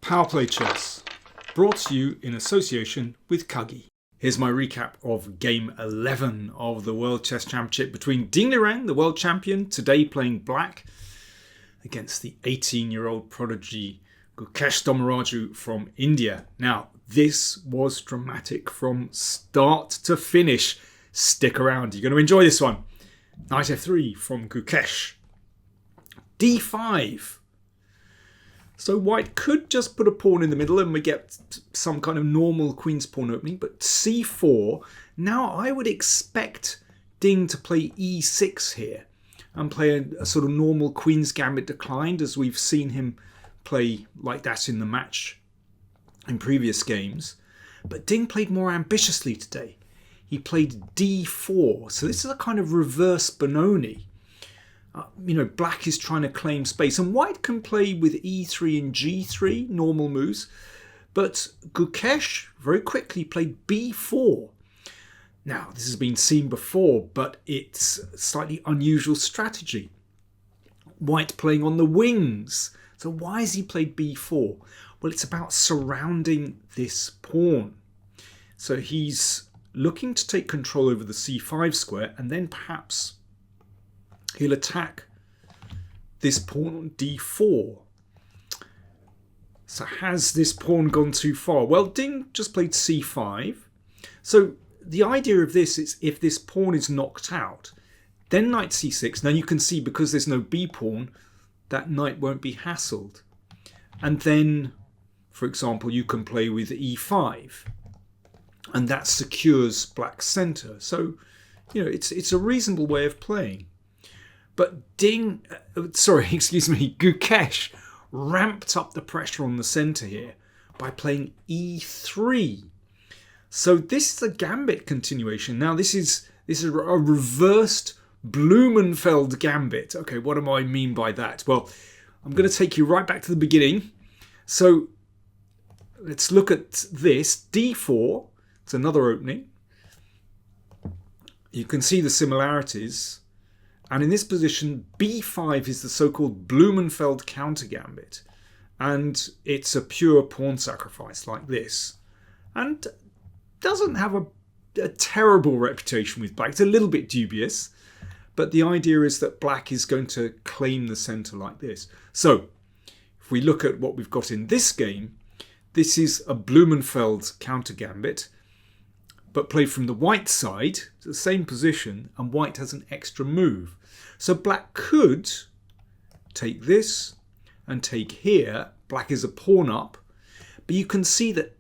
PowerPlayChess, brought to you in association with Kagi. Here's my recap of Game 11 of the World Chess Championship between Liren, the world champion, today playing black, against the 18-year-old prodigy Gukesh Dommaraju from India. Now, this was dramatic from start to finish. Stick around, you're going to enjoy this one. Knight f3 from Gukesh. d5. So white could just put a pawn in the middle and we get some kind of normal queen's pawn opening, but c4. Now I would expect Ding to play e6 here and play a sort of normal queen's gambit declined, as we've seen him play like that in the match in previous games. But Ding played more ambitiously today. He played d4. So this is a kind of reverse Benoni. Black is trying to claim space, and white can play with e3 and g3, normal moves. But Gukesh very quickly played b4. Now, this has been seen before, but it's a slightly unusual strategy. White playing on the wings. So why has he played b4? Well, it's about surrounding this pawn. So he's looking to take control over the c5 square, and then perhaps he'll attack this pawn on d4. So has this pawn gone too far? Well, Ding just played c5. So the idea of this is if this pawn is knocked out, then knight c6. Now you can see because there's no b pawn, that knight won't be hassled. And then, for example, you can play with e5. And that secures black's center. So, it's a reasonable way of playing. But Gukesh ramped up the pressure on the center here by playing e3. So this is a gambit continuation. Now this is a reversed Blumenfeld gambit. Okay, what do I mean by that? Well, I'm going to take you right back to the beginning. So let's look at this. d4, it's another opening. You can see the similarities. And in this position, b5 is the so-called Blumenfeld counter gambit. And it's a pure pawn sacrifice like this. And doesn't have a terrible reputation with black. It's a little bit dubious. But the idea is that black is going to claim the center like this. So if we look at what we've got in this game, this is a Blumenfeld counter gambit, but played from the white side, the same position, and white has an extra move. So black could take this and take here. Black is a pawn up, but you can see that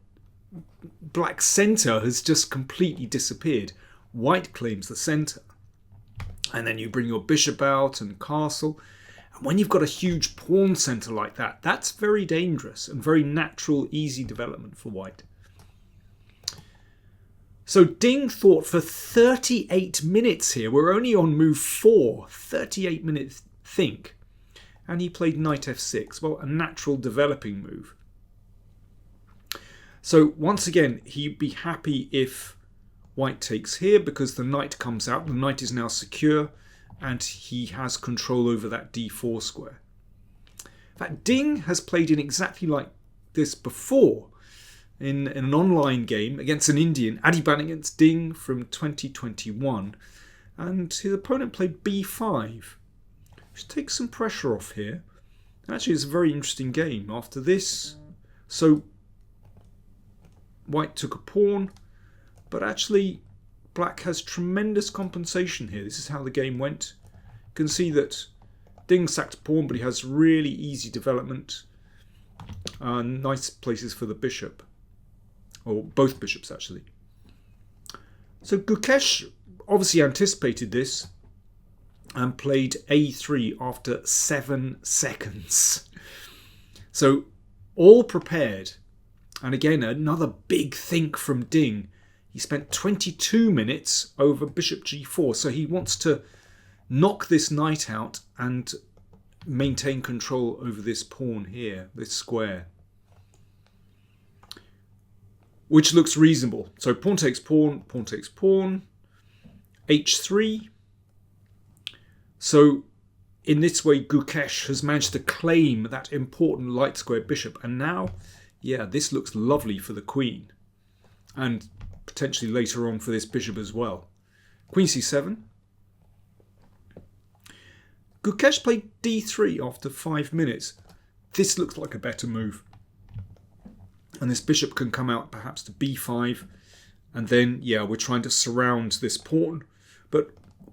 black's center has just completely disappeared. White claims the center. And then you bring your bishop out and castle. And when you've got a huge pawn center like that, that's very dangerous and very natural, easy development for white. So Ding thought for 38 minutes here. We're only on move 4. 38 minutes think. And he played knight f6. Well, a natural developing move. So once again, he'd be happy if white takes here because the knight comes out. The knight is now secure and he has control over that d4 square. In fact, Ding has played in exactly like this before. In an online game against an Indian, Adiban against Ding from 2021. And his opponent played b5. Which takes some pressure off here. Actually, it's a very interesting game after this. So, white took a pawn. But actually, black has tremendous compensation here. This is how the game went. You can see that Ding sacked a pawn, but he has really easy development. Nice places for the bishop. Or both bishops, actually. So Gukesh obviously anticipated this and played a3 after 7 seconds. So all prepared. And again, another big think from Ding. He spent 22 minutes over bishop g4. So he wants to knock this knight out and maintain control over this pawn here, this square. Which looks reasonable. So pawn takes pawn, pawn takes pawn, h3. So in this way, Gukesh has managed to claim that important light square bishop. And now, yeah, this looks lovely for the queen. And potentially later on for this bishop as well. Queen c7. Gukesh played d3 after 5 minutes. This looks like a better move. And this bishop can come out perhaps to b5. And then, yeah, we're trying to surround this pawn. But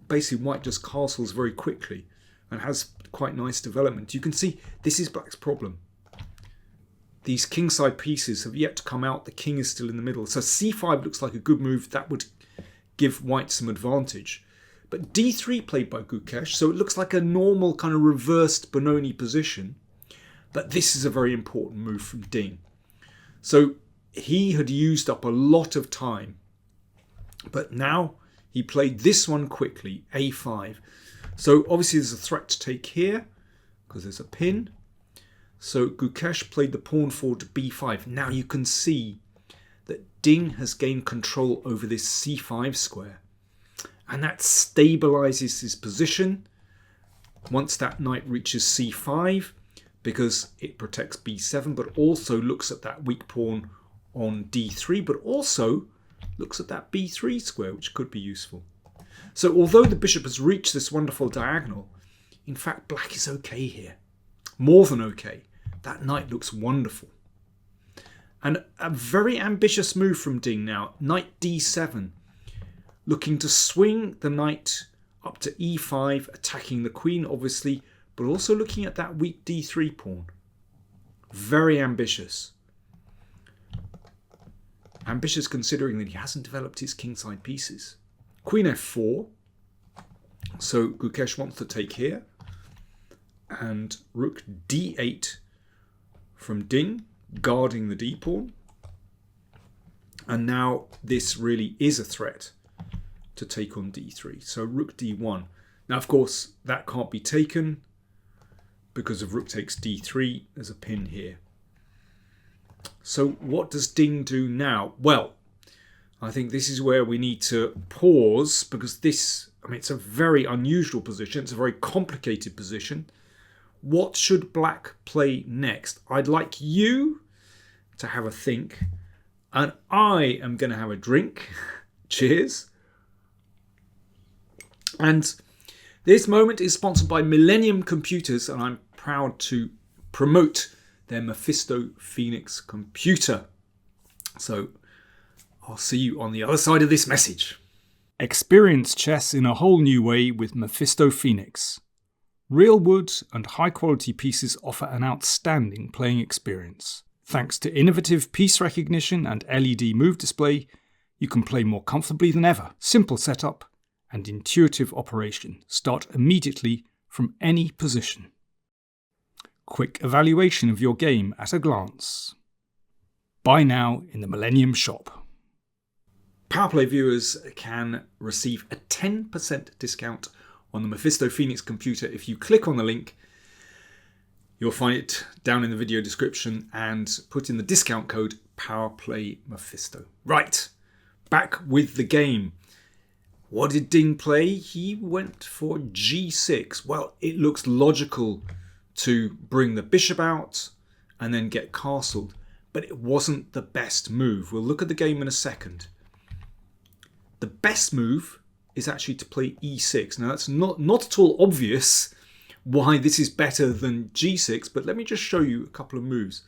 basically white just castles very quickly and has quite nice development. You can see this is black's problem. These kingside pieces have yet to come out. The king is still in the middle. So c5 looks like a good move. That would give white some advantage. But d3 played by Gukesh, so it looks like a normal kind of reversed Benoni position. But this is a very important move from Ding. So he had used up a lot of time. But now he played this one quickly, a5. So obviously there's a threat to take here because there's a pin. So Gukesh played the pawn forward to b5. Now you can see that Ding has gained control over this c5 square. And that stabilizes his position once that knight reaches c5 because it protects b7, but also looks at that weak pawn on d3, but also looks at that b3 square, which could be useful. So although the bishop has reached this wonderful diagonal, in fact black is okay here. More than okay. That knight looks wonderful. And a very ambitious move from Ding now. Knight d7. Looking to swing the knight up to e5, attacking the queen obviously, but also looking at that weak d3 pawn. Very ambitious. Ambitious considering that he hasn't developed his kingside pieces. Queen f4. So Gukesh wants to take here. And rook d8 from Ding, guarding the d pawn. And now this really is a threat to take on d3. So rook d1. Now, of course, that can't be taken because of rook takes d3. There's a pin here. So what does Ding do now? Well, I think this is where we need to pause because this, I mean, it's a very unusual position. It's a very complicated position. What should black play next? I'd like you to have a think, and I am going to have a drink. Cheers. And this moment is sponsored by Millennium Computers, and I'm proud to promote their Mephisto Phoenix computer. So I'll see you on the other side of this message. Experience chess in a whole new way with Mephisto Phoenix. Real wood and high quality pieces offer an outstanding playing experience. Thanks to innovative piece recognition and LED move display, you can play more comfortably than ever. Simple setup and intuitive operation. Start immediately from any position. Quick evaluation of your game at a glance. Buy now in the Millennium Shop. PowerPlay viewers can receive a 10% discount on the Mephisto Phoenix computer. If you click on the link, you'll find it down in the video description and put in the discount code PowerPlayMephisto. Right, back with the game. What did Ding play? He went for g6. Well, it looks logical to bring the bishop out and then get castled, but it wasn't the best move. We'll look at the game in a second. The best move is actually to play e6. Now that's not at all obvious why this is better than g6, but let me just show you a couple of moves.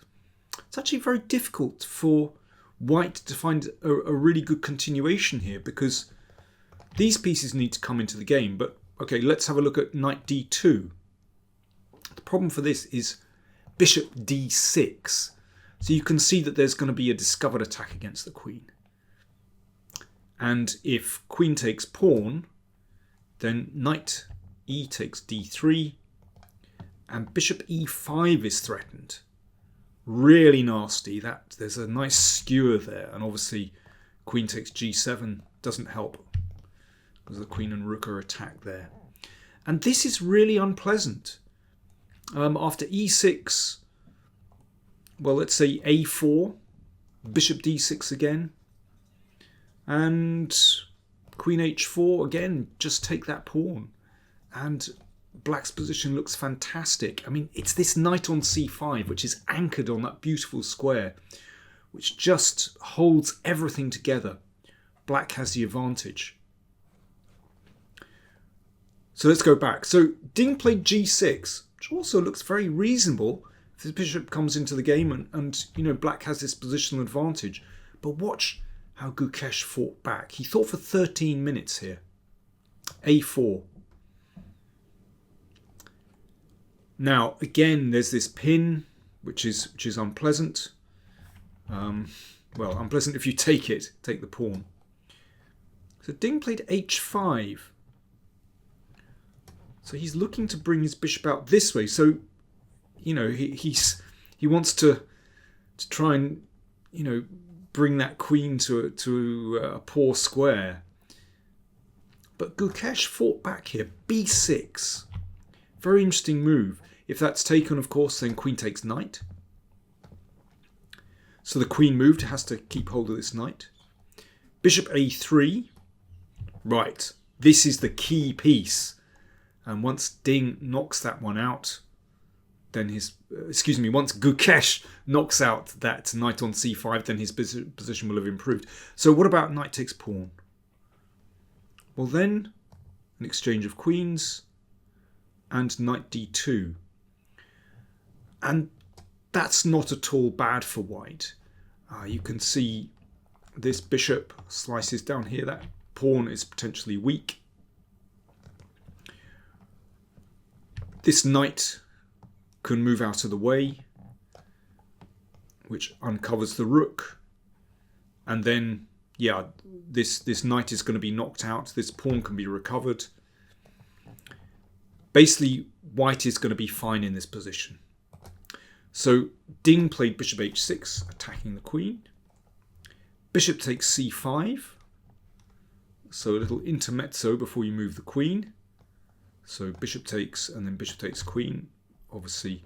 It's actually very difficult for white to find a really good continuation here because these pieces need to come into the game. But okay, let's have a look at knight d2. The problem for this is bishop d6. So you can see that there's going to be a discovered attack against the queen. And if queen takes pawn, then knight e takes d3, and bishop e5 is threatened. Really nasty. There's a nice skewer there, and obviously queen takes g7 doesn't help because the queen and rook are attacked there. And this is really unpleasant. After e6, well, let's say a4, bishop d6 again. And queen h4, again, just take that pawn. And black's position looks fantastic. I mean, it's this knight on c5, which is anchored on that beautiful square, which just holds everything together. Black has the advantage. So let's go back. So Ding played g6, which also looks very reasonable if the bishop comes into the game and you know, black has this positional advantage. But watch how Gukesh fought back. He thought for 13 minutes here. a4. Now, again, there's this pin, which is unpleasant. Well, unpleasant if you take the pawn. So Ding played h5. So he's looking to bring his bishop out this way. So, you know, he wants to try and, you know, bring that queen to a poor square. But Gukesh fought back here. b6. Very interesting move. If that's taken, of course, then queen takes knight. So the queen moved, has to keep hold of this knight. Bishop a3. Right, this is the key piece. And once Ding knocks that one out, then once Gukesh knocks out that knight on c5, then his position will have improved. So what about knight takes pawn? Well then, an exchange of queens and knight d2. And that's not at all bad for white. You can see this bishop slices down here. That pawn is potentially weak. This knight can move out of the way, which uncovers the rook. And then, yeah, this knight is going to be knocked out. This pawn can be recovered. Basically, white is going to be fine in this position. So Ding played bishop h6, attacking the queen. Bishop takes c5. So a little intermezzo before you move the queen. So bishop takes and then bishop takes queen. Obviously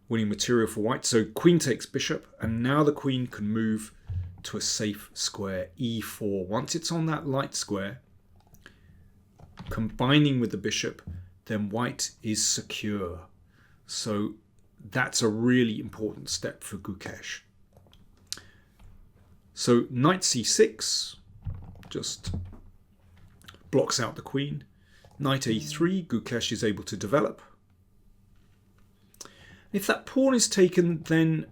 winning material for white. So queen takes bishop, and now the queen can move to a safe square, e4. Once it's on that light square, combining with the bishop, then white is secure. So that's a really important step for Gukesh. So knight c6 just blocks out the queen. Knight a3, Gukesh is able to develop. If that pawn is taken, then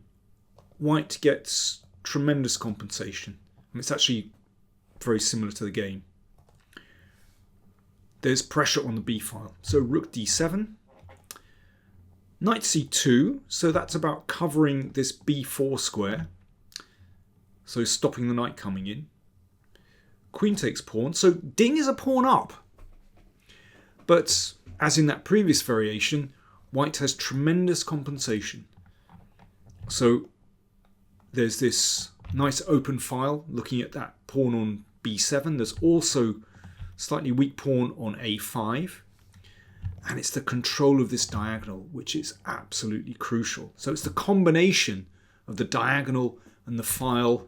white gets tremendous compensation. And it's actually very similar to the game. There's pressure on the b file. So rook d7. Knight c2, so that's about covering this b4 square. So stopping the knight coming in. Queen takes pawn. So Ding is a pawn up. But as in that previous variation, white has tremendous compensation. So there's this nice open file looking at that pawn on b7. There's also slightly weak pawn on a5. And it's the control of this diagonal, which is absolutely crucial. So it's the combination of the diagonal and the file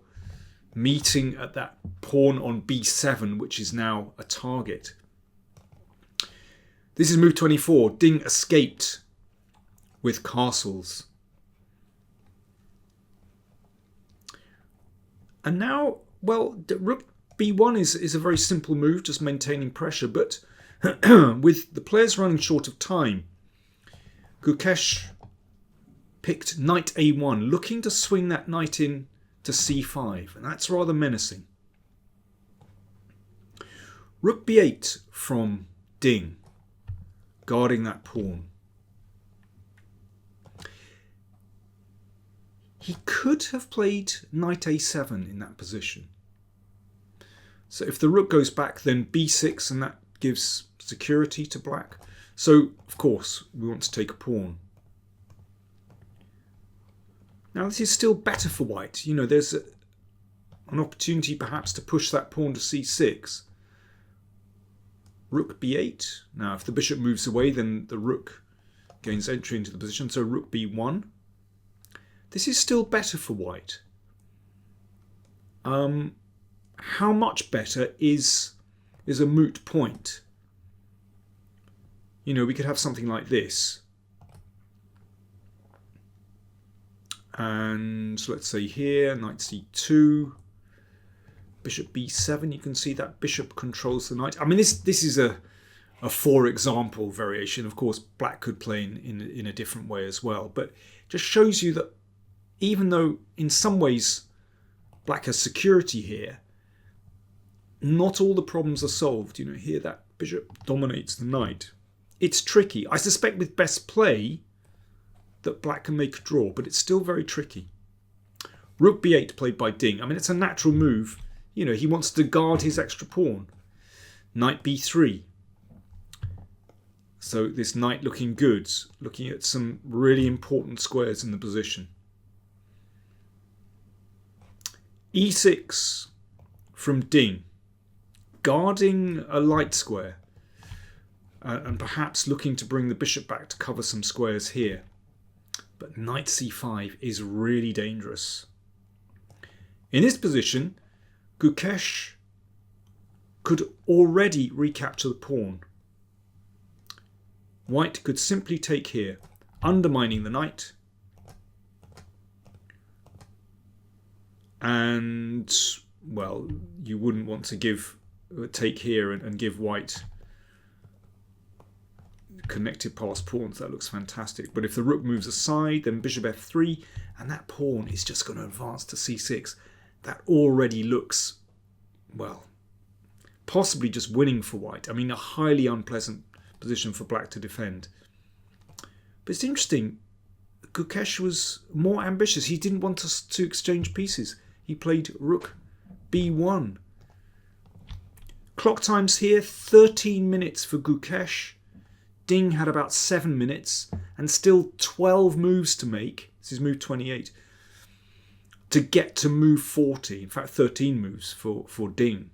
meeting at that pawn on b7, which is now a target. This is move 24. Ding escaped with castles. And now, well, rook b1 is a very simple move, just maintaining pressure. But with the players running short of time, Gukesh picked knight a1, looking to swing that knight in to c5. And that's rather menacing. Rook b8 from Ding, guarding that pawn. He could have played knight a7 in that position. So if the rook goes back, then b6, and that gives security to black. So, of course, we want to take a pawn. Now, this is still better for white. You know, there's an opportunity perhaps to push that pawn to c6. Rook b8. Now, if the bishop moves away, then the rook gains entry into the position. So rook b1. This is still better for white. How much better is a moot point. You know, we could have something like this. And let's say here, knight c2, bishop b7. You can see that bishop controls the knight. I mean, this is a for example variation. Of course, black could play in a different way as well. But it just shows you that even though in some ways black has security here, not all the problems are solved. You know, here that bishop dominates the knight. It's tricky. I suspect with best play that black can make a draw, but it's still very tricky. Rook b8 played by Ding. I mean, it's a natural move. You know, he wants to guard his extra pawn. Knight b3. So this knight looking good, looking at some really important squares in the position. e6 from Ding, guarding a light square and perhaps looking to bring the bishop back to cover some squares here. But knight c5 is really dangerous. In this position, Gukesh could already recapture the pawn. White could simply take here, undermining the knight. And, well, you wouldn't want to take here and give white connected passed pawns. That looks fantastic. But if the rook moves aside, then bishop f3, and that pawn is just going to advance to c6. That already looks, well, possibly just winning for white. I mean, a highly unpleasant position for black to defend. But it's interesting, Gukesh was more ambitious. He didn't want us to exchange pieces. He played rook b1. Clock times here, 13 minutes for Gukesh. Ding had about 7 minutes and still 12 moves to make. This is move 28. To get to move 40. In fact, 13 moves for Ding.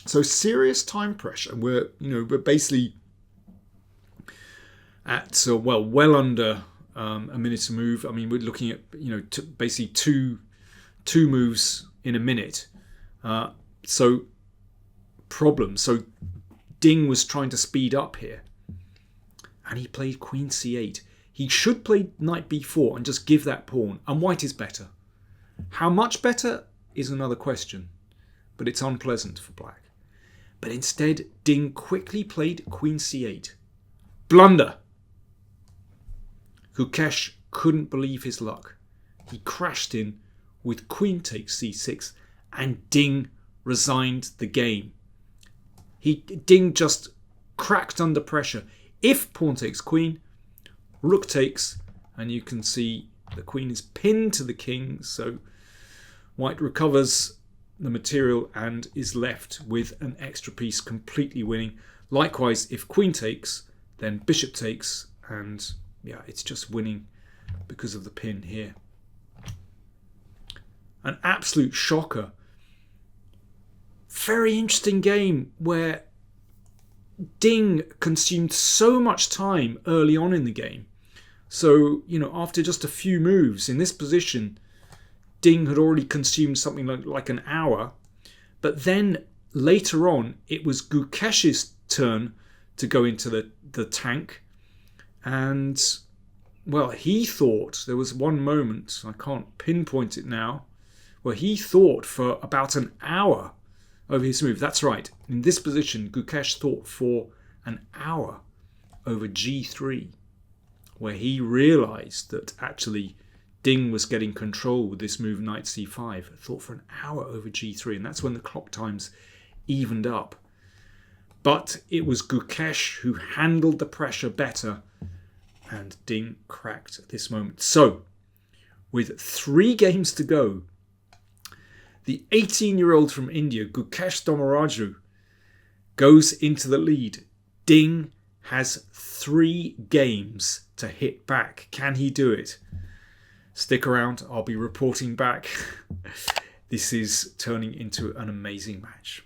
So serious time pressure. We're basically at well under a minute to move. I mean, we're looking at basically two moves in a minute. So problem. So Ding was trying to speed up here, and he played queen c8. He should play knight b4 and just give that pawn. And white is better. How much better is another question, but it's unpleasant for black. But instead, Ding quickly played queen c8. Blunder. Gukesh couldn't believe his luck. He crashed in with queen takes c6, and Ding resigned the game. Ding just cracked under pressure. If pawn takes queen, rook takes, and you can see the queen is pinned to the king, so white recovers the material and is left with an extra piece, completely winning. Likewise, if queen takes, then bishop takes, and yeah, it's just winning because of the pin here. An absolute shocker. Very interesting game where Ding consumed so much time early on in the game. So, after just a few moves in this position, Ding had already consumed something like an hour. But then later on, it was Gukesh's turn to go into the tank. And, well, he thought, there was one moment, I can't pinpoint it now, where he thought for about an hour over his move. That's right. In this position, Gukesh thought for an hour over g3, where he realised that actually Ding was getting control with this move knight c5. Thought for an hour over g3, and that's when the clock times evened up. But it was Gukesh who handled the pressure better, and Ding cracked at this moment. So, with 3 games to go, the 18-year-old from India, Gukesh Dommaraju, goes into the lead. Ding has 3 games to hit back. Can he do it? Stick around, I'll be reporting back. This is turning into an amazing match.